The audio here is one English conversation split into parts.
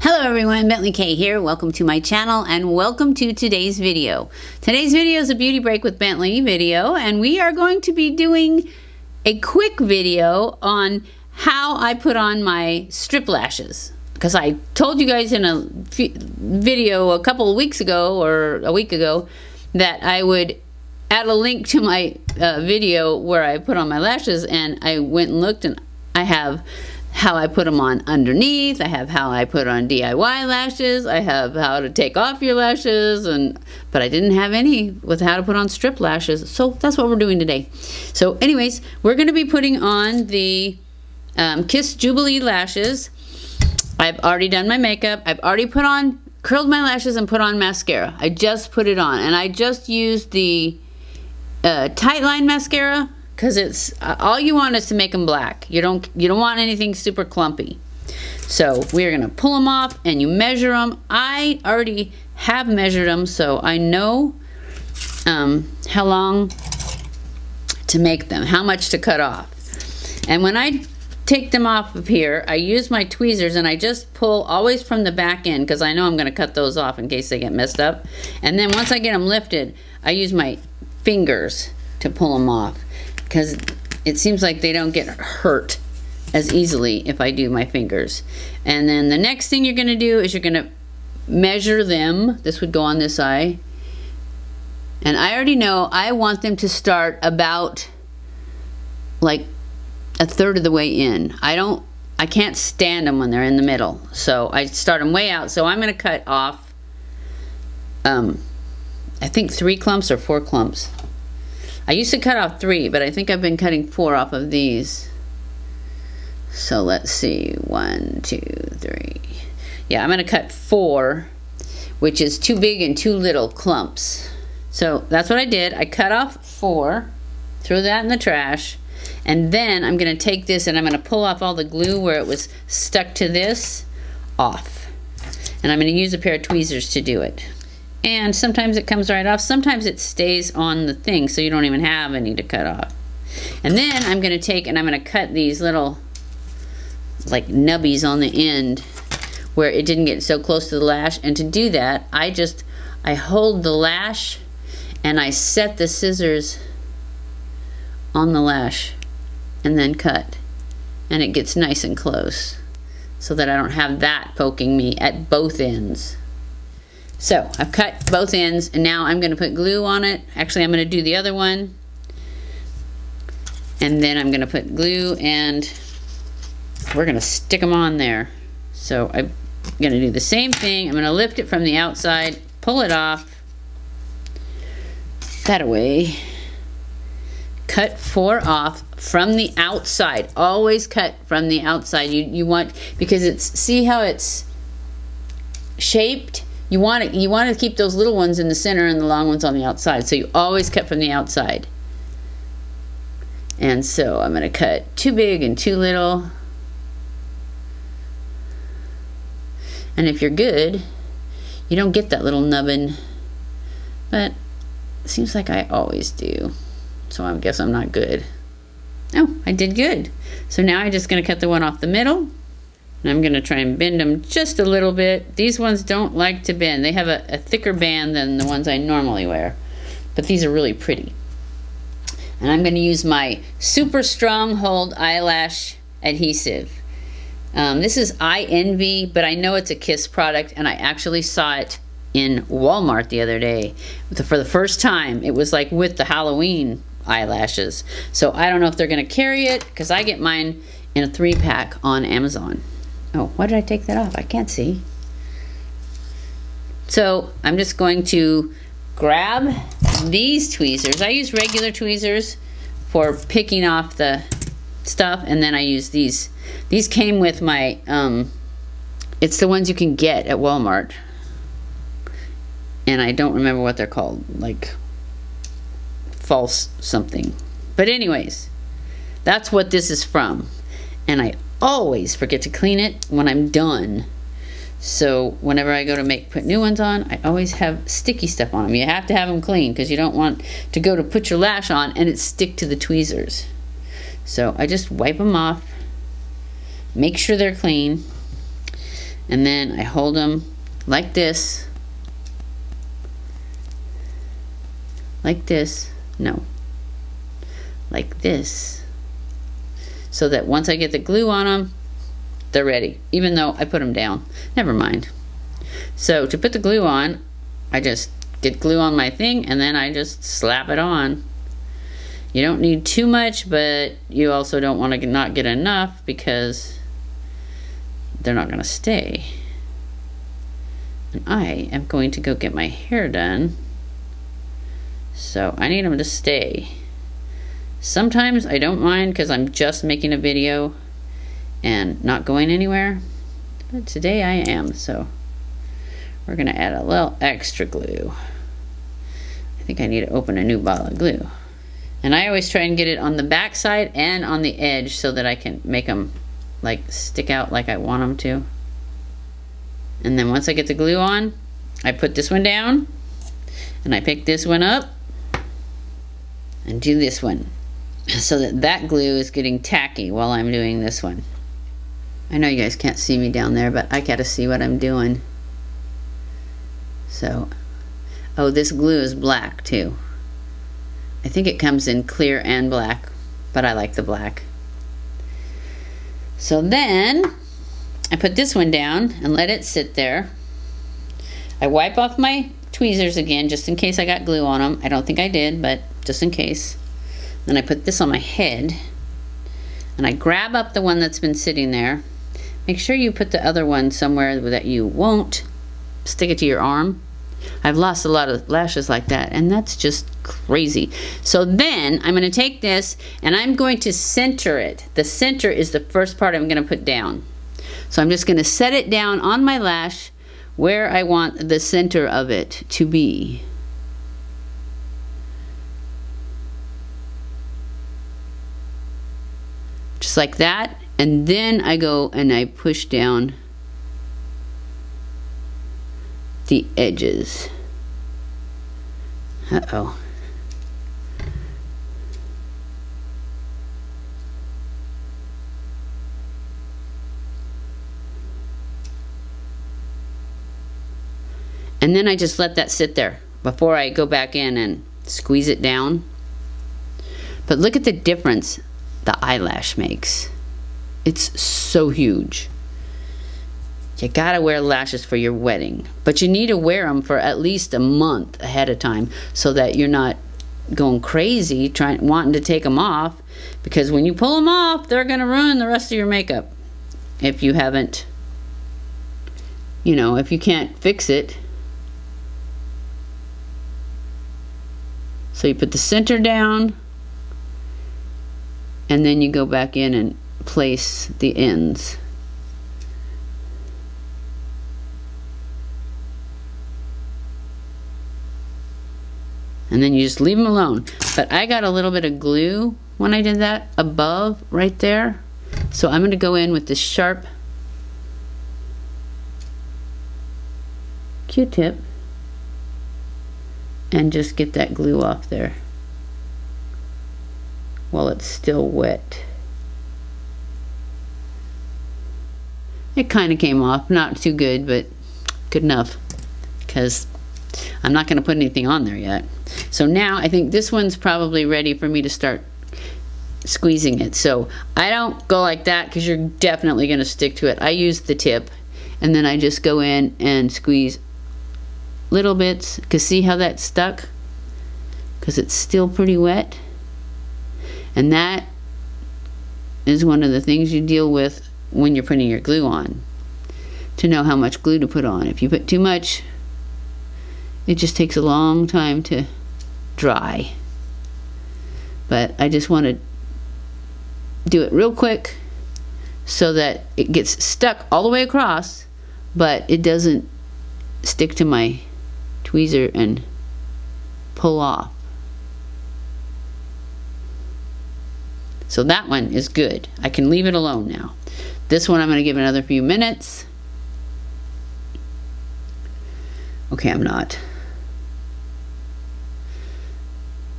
Hello everyone, BentlyK here. Welcome to my channel and welcome to today's video. Today's video is a beauty break with Bentley video, and we are going to be doing a quick video on how I put on my strip lashes. Because I told you guys in a video a couple of weeks ago or a week ago that I would add a link to my video where I put on my lashes, and I went and looked, and I have how I put them on underneath, I have how I put on DIY lashes, I have how to take off your lashes, but I didn't have any with how to put on strip lashes, so that's what we're doing today. So anyways, we're going to be putting on the Kiss Jubilee lashes. I've already done my makeup, I've already curled my lashes and put on mascara. I just put it on, and I just used the tightline mascara, because it's all you want is to make them black. You don't want anything super clumpy. So we're gonna pull them off, and you measure them. I already have measured them, so I know how long to make them, how much to cut off. And when I take them off of here, I use my tweezers, and I just pull always from the back end, because I know I'm gonna cut those off in case they get messed up. And then once I get them lifted, I use my fingers to pull them off, because it seems like they don't get hurt as easily if I do my fingers. And then the next thing you're gonna do is you're gonna measure them. This would go on this eye. And I already know I want them to start about like a third of the way in. I can't stand them when they're in the middle. So I start them way out. So I'm gonna cut off, I think 3 clumps or 4 clumps. I used to cut off 3, but I think I've been cutting 4 off of these. So let's see, 1, 2, 3. Yeah, I'm gonna cut 4, which is too big and too little clumps. So that's what I did. I cut off 4, threw that in the trash, and then I'm gonna take this and I'm gonna pull off all the glue where it was stuck to this off. And I'm gonna use a pair of tweezers to do it. And sometimes it comes right off, sometimes it stays on the thing, so you don't even have any to cut off. And then I'm gonna take and I'm gonna cut these little like nubbies on the end where it didn't get so close to the lash. And to do that, I hold the lash and I set the scissors on the lash and then cut. And it gets nice and close so that I don't have that poking me at both ends. So I've cut both ends, and now I'm gonna put glue on it. Actually, I'm gonna do the other one. And then I'm gonna put glue, and we're gonna stick them on there. So I'm gonna do the same thing. I'm gonna lift it from the outside, pull it off, that away. Cut 4 off from the outside. Always cut from the outside. You want, because see how it's shaped? You want to keep those little ones in the center and the long ones on the outside. So you always cut from the outside. And so I'm going to cut too big and too little. And if you're good, you don't get that little nubbin. But it seems like I always do. So I guess I'm not good. Oh, I did good. So now I'm just going to cut the one off the middle. And I'm going to try and bend them just a little bit. These ones don't like to bend. They have a thicker band than the ones I normally wear. But these are really pretty. And I'm going to use my Super Strong Hold Eyelash Adhesive. This is Eye Envy, but I know it's a Kiss product, and I actually saw it in Walmart the other day. For the first time, it was like with the Halloween eyelashes. So I don't know if they're going to carry it, because I get mine in a 3-pack on Amazon. Oh, why did I take that off? I can't see. So I'm just going to grab these tweezers. I use regular tweezers for picking off the stuff, and then I use these. These came with my, it's the ones you can get at Walmart. And I don't remember what they're called, like False something. But anyways, that's what this is from. And I always forget to clean it when I'm done. So whenever I go to put new ones on, I always have sticky stuff on them. You have to have them clean, because you don't want to go to put your lash on and it stick to the tweezers. So I just wipe them off, make sure they're clean, and then I hold them like this, like this, no, like this, so that once I get the glue on them, they're ready, even though I put them down. Never mind. So to put the glue on, I just get glue on my thing and then I just slap it on. You don't need too much, but you also don't want to not get enough because they're not going to stay. And I am going to go get my hair done, so I need them to stay. Sometimes I don't mind because I'm just making a video and not going anywhere, but today I am, so we're going to add a little extra glue. I think I need to open a new bottle of glue. And I always try and get it on the back side and on the edge so that I can make them like stick out like I want them to. And then once I get the glue on, I put this one down and I pick this one up and do this one so that that glue is getting tacky while I'm doing this one. I know you guys can't see me down there, but I gotta see what I'm doing. So, oh, this glue is black too. I think it comes in clear and black, but I like the black. So then I put this one down and let it sit there. I wipe off my tweezers again just in case I got glue on them. I don't think I did, but just in case. Then I put this on my head and I grab up the one that's been sitting there. Make sure you put the other one somewhere that you won't stick it to your arm. I've lost a lot of lashes like that, and that's just crazy. So then I'm going to take this and I'm going to center it. The center is the first part I'm going to put down. So I'm just going to set it down on my lash where I want the center of it to be. Just like that. And then I go and I push down the edges. Uh-oh. And then I just let that sit there before I go back in and squeeze it down. But look at the difference the eyelash makes. It's so huge. You gotta wear lashes for your wedding, but you need to wear them for at least a month ahead of time so that you're not going crazy wanting to take them off, because when you pull them off, they're gonna ruin the rest of your makeup if you haven't, you know, if you can't fix it. So you put the center down and then you go back in and place the ends. And then you just leave them alone. But I got a little bit of glue when I did that above right there. So I'm going to go in with this sharp Q-tip and just get that glue off there while it's still wet. It kind of came off, not too good, but good enough, because I'm not going to put anything on there yet. So now I think this one's probably ready for me to start squeezing it. So I don't go like that because you're definitely going to stick to it. I use the tip and then I just go in and squeeze little bits, because see how that's stuck? Because it's still pretty wet. And that is one of the things you deal with when you're putting your glue on, to know how much glue to put on. If you put too much, it just takes a long time to dry. But I just want to do it real quick so that it gets stuck all the way across, but it doesn't stick to my tweezer and pull off. So that one is good. I can leave it alone now. This one I'm going to give another few minutes. Okay, I'm not.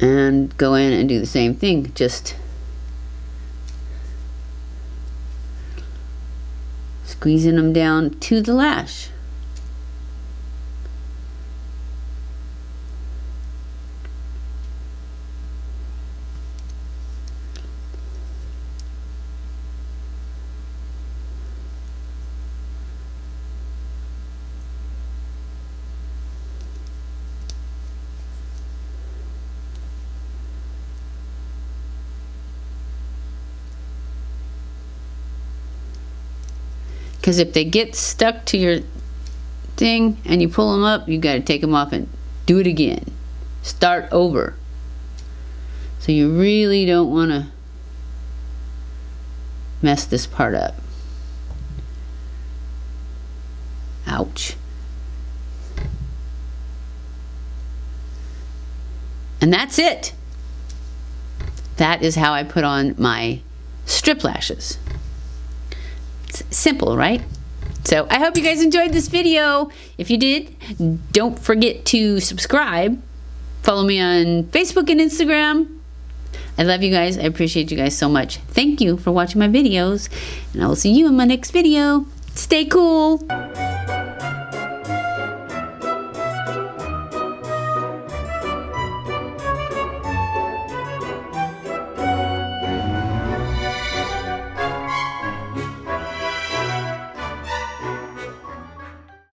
And go in and do the same thing. Just Squeezing them down to the lash. Because if they get stuck to your thing and you pull them up, you got to take them off and do it again. Start over. So you really don't want to mess this part up. Ouch. And that's it. That is how I put on my strip lashes. It's simple, right? So I hope you guys enjoyed this video. If you did, don't forget to subscribe. Follow me on Facebook and Instagram. I love you guys. I appreciate you guys so much. Thank you for watching my videos. And I will see you in my next video. Stay cool.